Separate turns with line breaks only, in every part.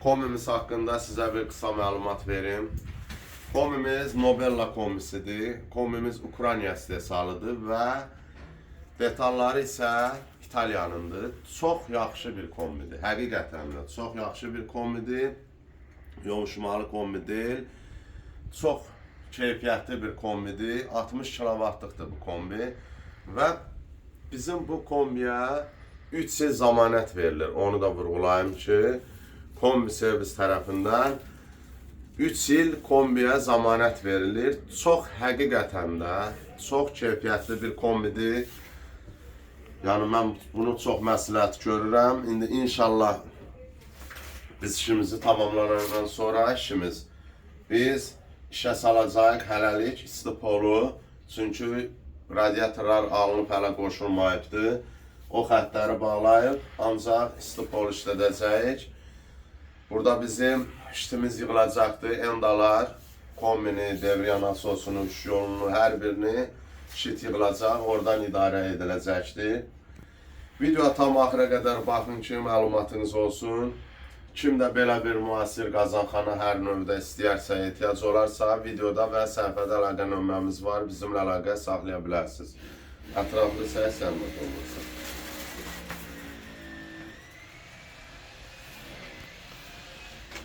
Kombimiz hakkında size bir kısa məlumat verim. Kombimiz Nobella kombisidir. Kombimiz Ukrayna istehsalıdır və detalları isə İtalyanındır. Çox yaxşı bir kombidir. Həqiqətən də çox yaxşı bir kombidir. Yovuşmalı kombi deyil. Çox keyfiyyətli bir kombidir. 60 kW'lıqdır bu kombi. Və bizim bu kombiyə 3 il zamanət verilir. Onu da vurğulayım ki, kombi servis tərəfindən 3 il kombiyə zamanət verilir. Çox həqiqətən də çox keyfiyyətli bir kombidir. Yəni mən bunu çox məsləhət görürəm. İndi inşallah biz işimizi tamamlanandan sonra biz işə salacağıq hələlik istipolu. Çünki radiatorlar alınıb hələ qoşulmayıbdır. O xəttləri bağlayıb ancaq istipolu işlədəcəyik. Burada bizim işimiz yığılacaqdır. Endalar, kombini, devriyan asosunu, üç yolunu, hər birini şit yığılacaq. Oradan idarə ediləcəkdir. Videoya tam axıra qədər baxın ki, məlumatınız olsun. Kim də belə bir müasir qazanxana hər növdə istəyərsə, ehtiyac olarsa, videoda və səhifədə əlaqə nömrəmiz var. Bizimlə əlaqə saxlaya bilərsiniz. Ətraflı səslənmək olursa.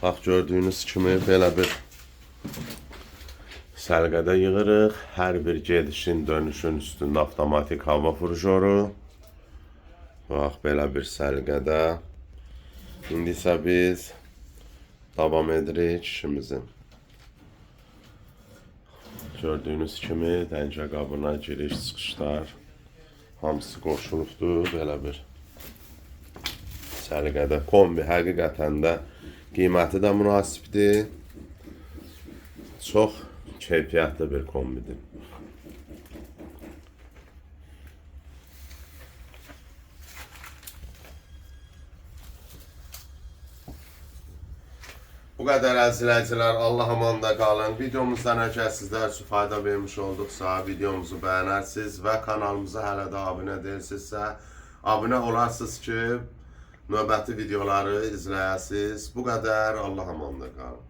Bax, gördüyünüz kimi belə bir səlqədə yığırıq. Hər bir gedişin, dönüşün üstündə avtomatik hava furjoru. Bax, belə bir səlqədə. İndi isə biz davam edirik işimizi. Gördüyünüz kimi dəncə qabına giriş çıxışlar hamısı qoşulubdur. Belə bir səliqədə kombi həqiqətən də qiyməti də münasibdir. Çox keyfiyyətli bir kombidir. Bu qədər əzizləyicilər, Allah amanda qalın. Videomuzdan əgər sizlər üçün fayda vermiş olduqsa, videomuzu bəyənərsiniz və kanalımıza hələ də abunə deyilsinizsə, abunə olarsınız ki, növbəti videoları izləyəsiniz. Bu qədər, Allah amanda qalın.